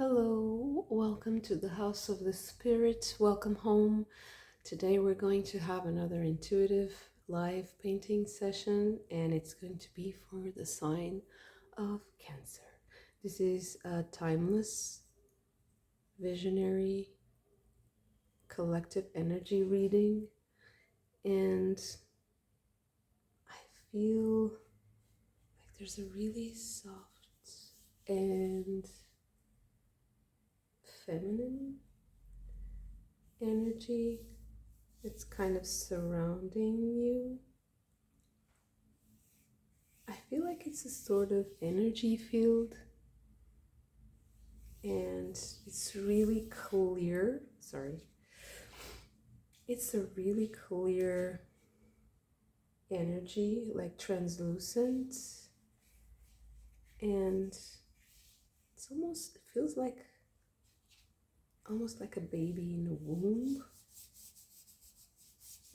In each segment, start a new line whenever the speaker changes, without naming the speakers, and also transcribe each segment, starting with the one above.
Hello, welcome to the House of the Spirit. Welcome home. Today we're going to have another intuitive live painting session, and it's going to be for the sign of Cancer. This is a timeless, visionary, collective energy reading, and I feel like there's a really soft and feminine energy that's kind of surrounding you. I feel like it's a sort of energy field, and it's really clear. It's a really clear energy, like translucent, and it feels like almost like a baby in a womb.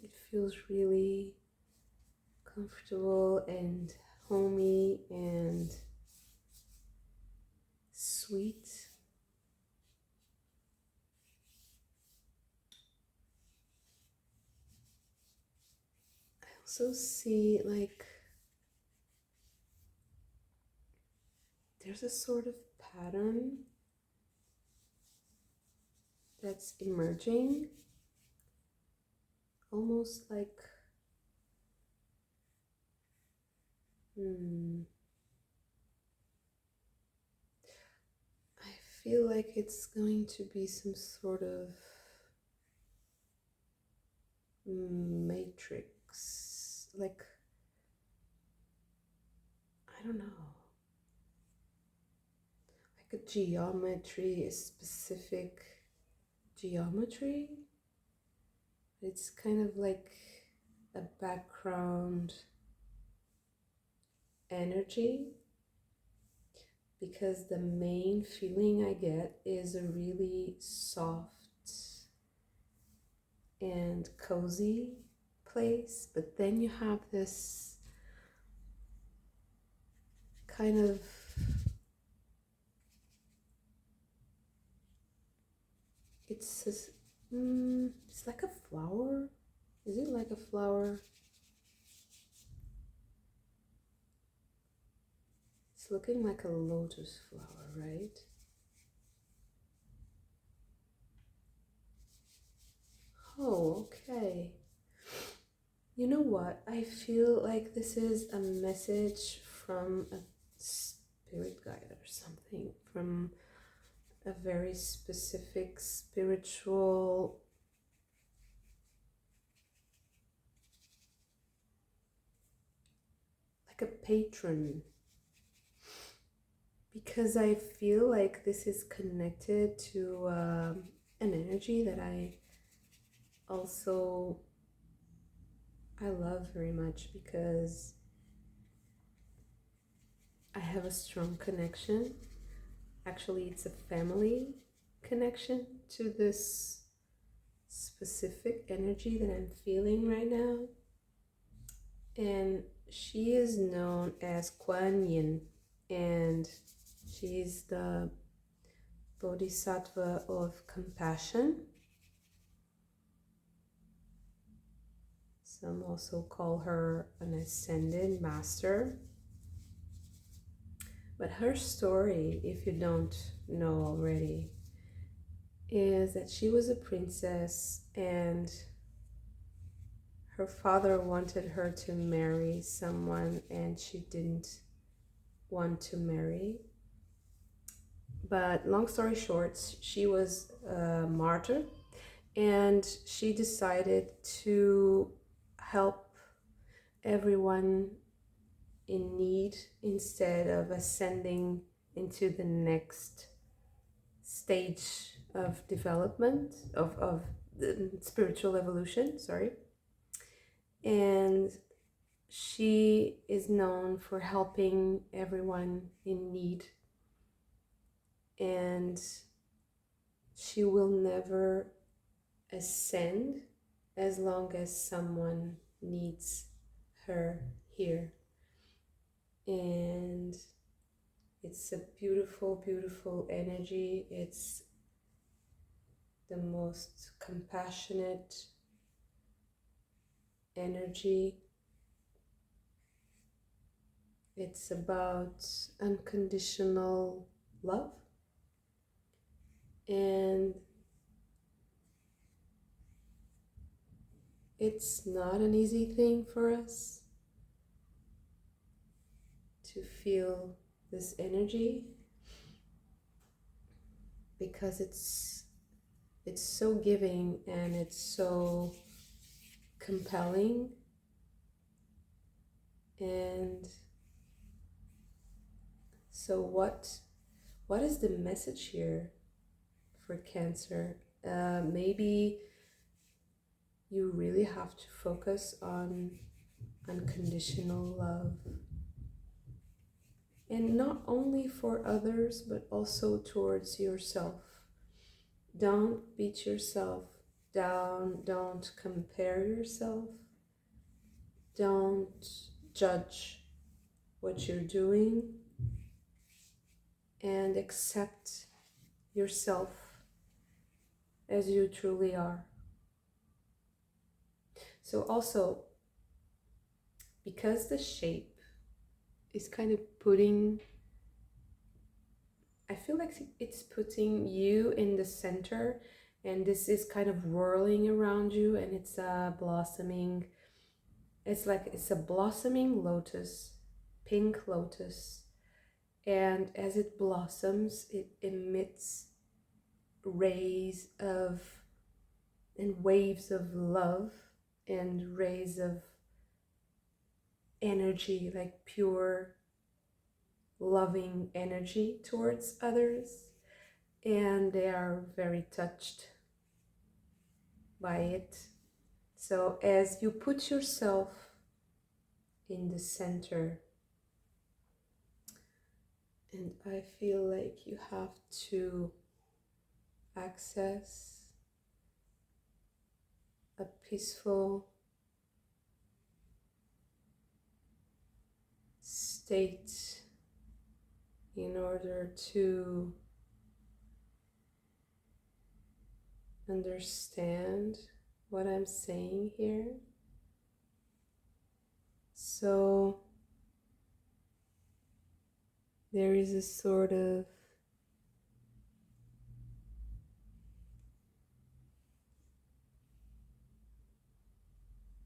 It feels really comfortable and homey and sweet. I also see like there's a sort of pattern that's emerging, almost like I feel like it's going to be some sort of matrix, like I don't know, like a geometry, a specific geometry. It's kind of like a background energy, because the main feeling I get is a really soft and cozy place, but then you have this kind of it's like a flower. Is it like a flower? It's looking like a lotus flower, right? Oh, okay. You know what? I feel like this is a message from a spirit guide or something, from a very specific spiritual like a patron, because I feel like this is connected to an energy that I love very much, because I have a strong connection. Actually, it's a family connection to this specific energy that I'm feeling right now. And she is known as Kuan Yin, and she's the Bodhisattva of compassion. Some also call her an ascended master. But her story, if you don't know already, is that she was a princess and her father wanted her to marry someone and she didn't want to marry. But long story short, she was a martyr, and she decided to help everyone in need instead of ascending into the next stage of development of the spiritual evolution, and she is known for helping everyone in need, and she will never ascend as long as someone needs her here. And It's a beautiful, beautiful energy. It's the most compassionate energy. It's about unconditional love. And it's not an easy thing for us to feel this energy, because it's so giving and it's so compelling. And so what is the message here for Cancer? Maybe you really have to focus on unconditional love, and not only for others but also towards yourself. Don't beat yourself down, don't compare yourself, don't judge what you're doing, and accept yourself as you truly are. So also, because the shape is kind of putting, I feel like it's putting you in the center, and this is kind of whirling around you, and it's a blossoming, it's a blossoming lotus, pink lotus. And as it blossoms, it emits rays of and waves of love and rays of energy, like pure loving energy towards others, and they are very touched by it. So as you put yourself in the center, and I feel like you have to access a peaceful state in order to understand what I'm saying here. So there is a sort of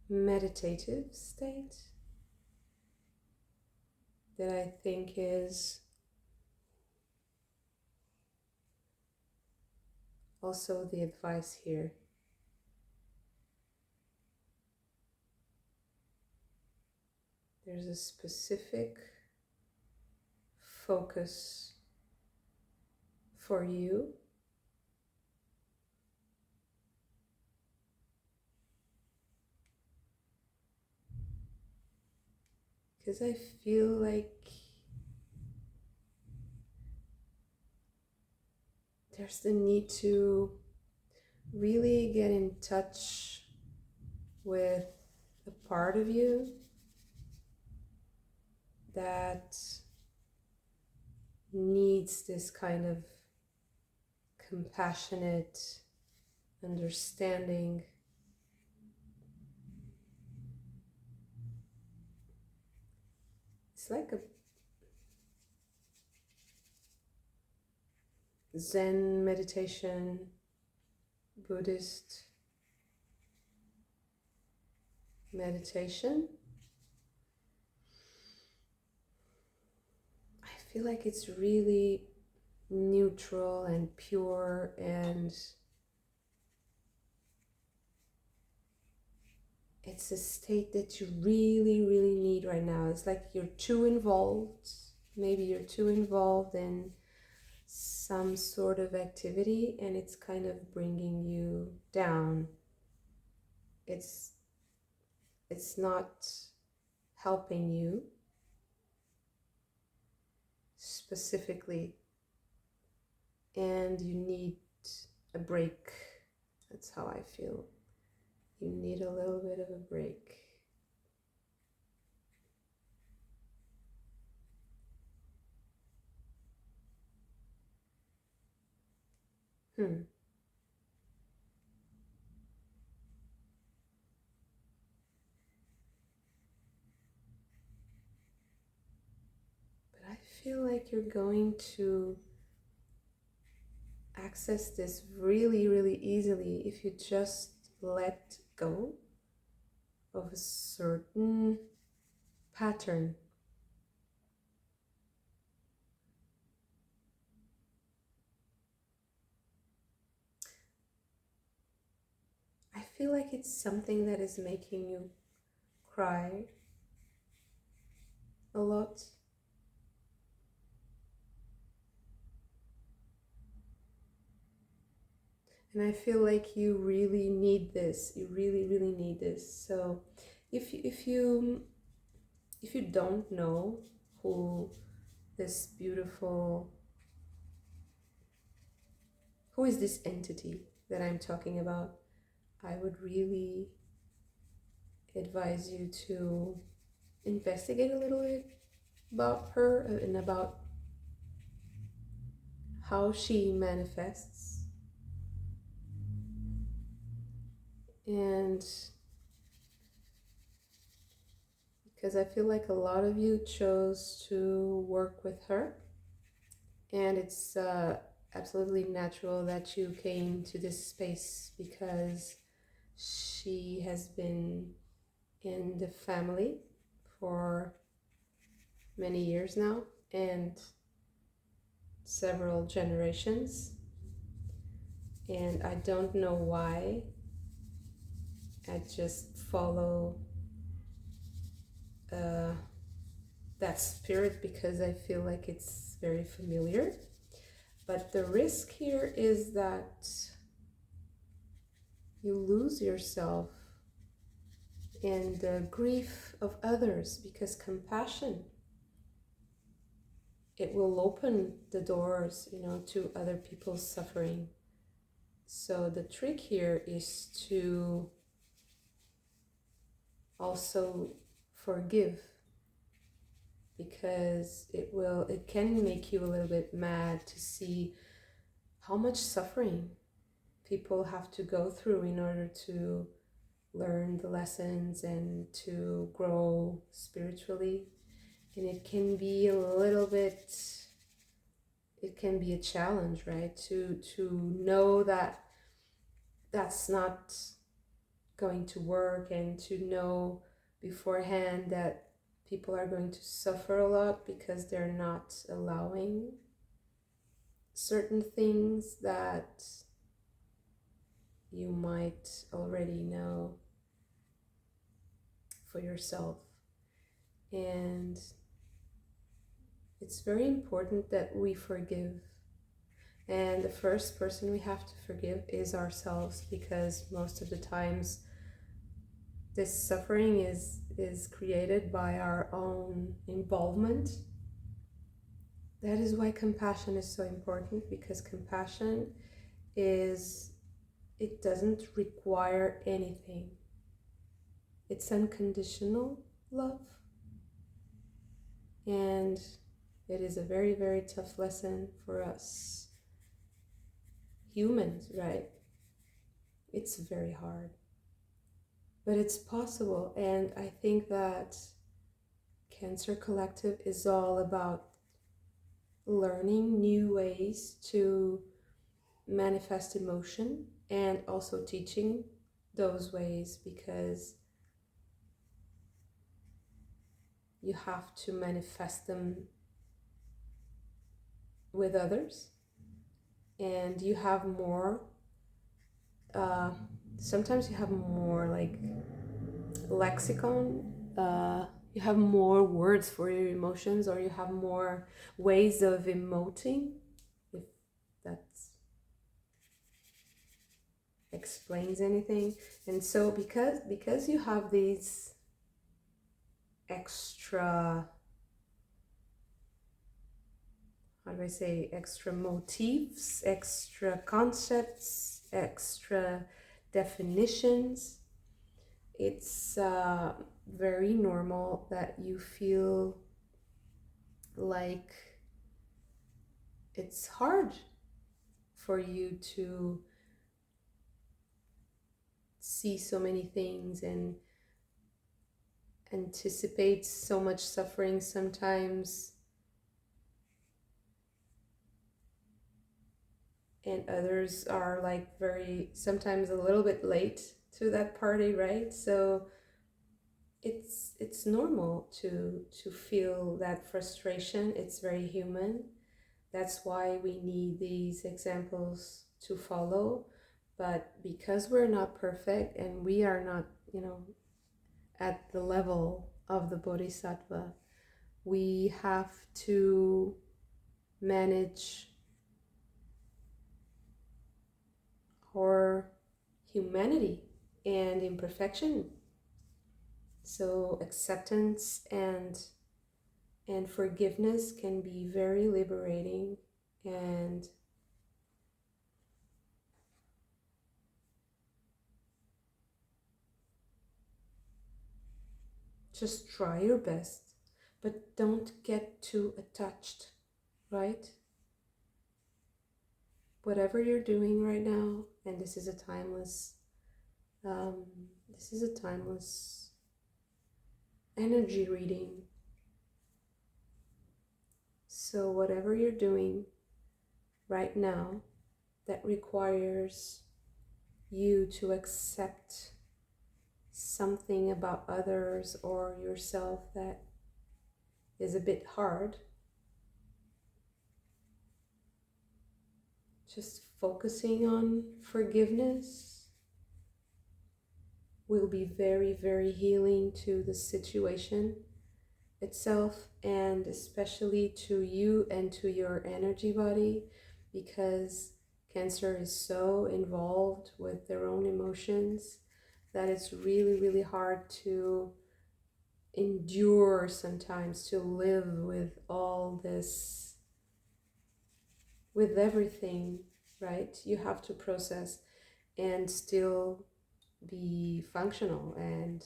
meditative state that I think is also the advice here. There's a specific focus for you, because I feel like there's the need to really get in touch with a part of you that needs this kind of compassionate understanding. It's like a Zen meditation, Buddhist meditation. I feel like it's really neutral and pure, and it's a state that you really, really need right now. It's like you're too involved. Maybe you're too involved in some sort of activity, and it's kind of bringing you down. It's not helping you specifically, and you need a break. That's how I feel. You need a little bit of a break. Hmm. But I feel like you're going to access this really, really easily if you just let go of a certain pattern. I feel like it's something that is making you cry a lot. And I feel like you really need this. You really, really need this. So if you don't know who this beautiful who is this entity that I'm talking about, I would really advise you to investigate a little bit about her and about how she manifests. And because I feel like a lot of you chose to work with her, and it's absolutely natural that you came to this space because she has been in the family for many years now and several generations. And I don't know why. I just follow uh, that spirit because I feel like it's very familiar. But the risk here is that you lose yourself in the grief of others, because compassion, it will open the doors, to other people's suffering. So the trick here is to also forgive, because it can make you a little bit mad to see how much suffering people have to go through in order to learn the lessons and to grow spiritually. And it can be a little bit, it can be a challenge, right? To know that that's not going to work, and to know beforehand that people are going to suffer a lot because they're not allowing certain things that you might already know for yourself. And it's very important that we forgive. And the first person we have to forgive is ourselves, because most of the times this suffering is created by our own involvement. That is why compassion is so important, because compassion it doesn't require anything. It's unconditional love. And it is a very, very tough lesson for us humans, right? It's very hard. But it's possible. And I think that Cancer Collective is all about learning new ways to manifest emotion, and also teaching those ways, because you have to manifest them with others, and you have more sometimes you have more like lexicon, you have more words for your emotions, or you have more ways of emoting, if that explains anything. And so because you have these extra, how do I say, extra motifs, extra concepts, extra definitions, it's very normal that you feel like it's hard for you to see so many things and anticipate so much suffering sometimes, and others are like very sometimes a little bit late to that party, right? So it's normal to feel that frustration. It's very human. That's why we need these examples to follow. But because we're not perfect and we are not, at the level of the bodhisattva, we have to manage our humanity and imperfection. So acceptance and forgiveness can be very liberating, and just try your best, but don't get too attached, right? Whatever you're doing right now, and this is a timeless energy reading. So whatever you're doing right now that requires you to accept something about others or yourself that is a bit hard, just focusing on forgiveness will be very, very healing to the situation itself, and especially to you and to your energy body, because Cancer is so involved with their own emotions that it's really, really hard to endure sometimes, to live with all this, with everything, right? You have to process and still be functional and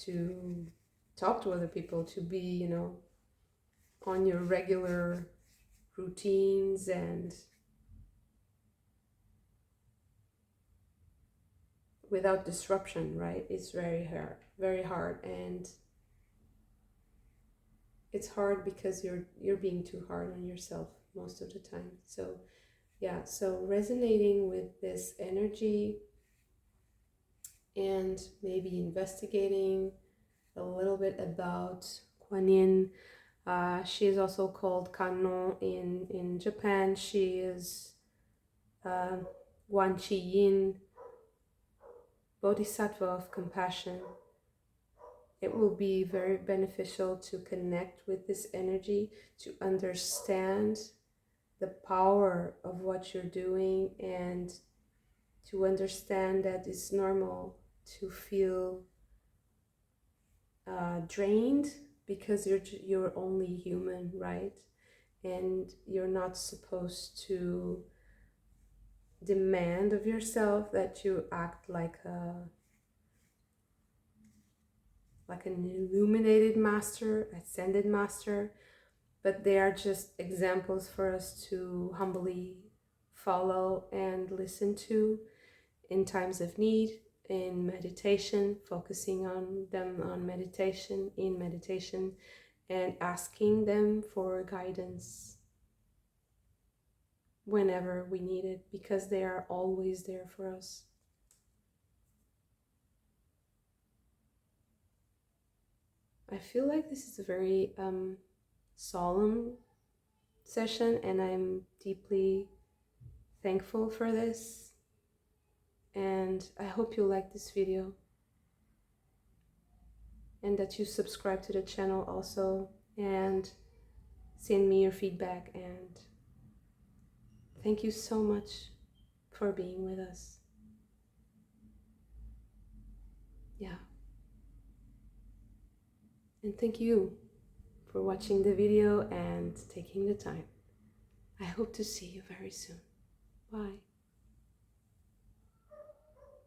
to talk to other people, to be, on your regular routines and without disruption, right? It's very hard, and it's hard because you're being too hard on yourself most of the time. So yeah, so resonating with this energy and maybe investigating a little bit about Kuan Yin. She is also called Kannon in Japan. She is Wan Chi Yin, Bodhisattva of compassion. It will be very beneficial to connect with this energy, to understand the power of what you're doing, and to understand that it's normal to feel drained, because you're only human, right? And you're not supposed to demand of yourself that you act like an illuminated master, ascended master, but they are just examples for us to humbly follow and listen to in times of need, in meditation, focusing on them in meditation, and asking them for guidance whenever we need it, because they are always there for us. I feel like this is a very solemn session, and I'm deeply thankful for this, and I hope you like this video and that you subscribe to the channel also, and send me your feedback. And thank you so much for being with us. Yeah, and thank you for watching the video and taking the time. I hope to see you very soon. Bye.